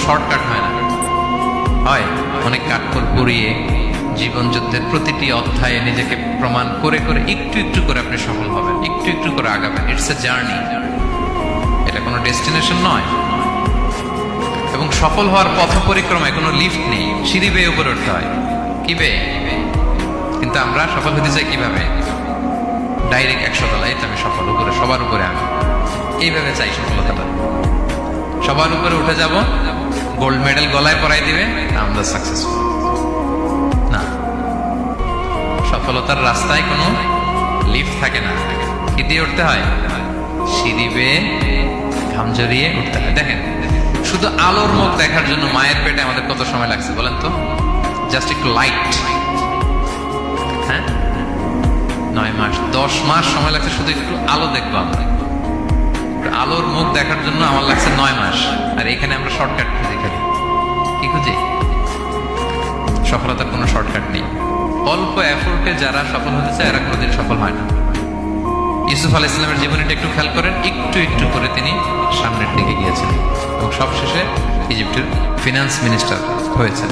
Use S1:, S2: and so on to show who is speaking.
S1: Shortcut হয় না, হয় অনেক কাঠখড় পুড়িয়ে জীবন যুদ্ধের প্রতিটি অধ্যায়ে নিজেকে প্রমাণ করে করে একটু একটু করে আপনি সফল হবেন, একটু একটু করে আগাবেন। ইটস এ জার্নি, এটা কোনো ডেস্টিনেশন নয়। এবং সফল হওয়ার পথ পরিক্রমায় কোনো লিফট নেই, সিঁড়ি বেয়ে উপরে উঠতে হয়। কি বেয়ে? কিন্তু আমরা সফল হতে চাই কিভাবে? ডাইরেক্ট 100 তলায় আমি সফল, উপরে সবার উপরে আমি, এইভাবে চাই সফলতাটা। সবার উপরে উঠে যাব, গোল্ড মেডেল গলায় পরাই দিবে, আমরা সাকসেসফুল না। সফলতার রাস্তায় কোনো লিফট থাকে না। কি দিয়ে উঠতে হয়? সিঁড়ি বেয়ে ঘাম জড়িয়ে উঠতে হয়। দেখেন, শুধু আলোর মুখ দেখার জন্য মায়ের পেটে আমাদের কত সময় লাগছে বলেন তো? জাস্ট একটু লাইট, হ্যাঁ, 9 মাস 10 মাস সময় লাগছে শুধু একটু আলো দেখবো আমরা। আলোর মুখ দেখার জন্য আমার লাগছে 9 মাস। আর এখানে আমরা শর্টকাট খুঁজে খালি। কি খুঁজি? সফলতার কোনো শর্টকাট নেই। অল্প এফোর্টে যারা সফল হতে চায় এরা কোনোদিন সফল হয় না। ইউসুফ আলাইহিস সালামের জীবনীটা একটু খেয়াল করেন, একটু একটু করে তিনি সামনের দিকে গিয়েছেন এবং সবশেষে ইজিপ্টের ফিনান্স মিনিস্টার হয়েছেন।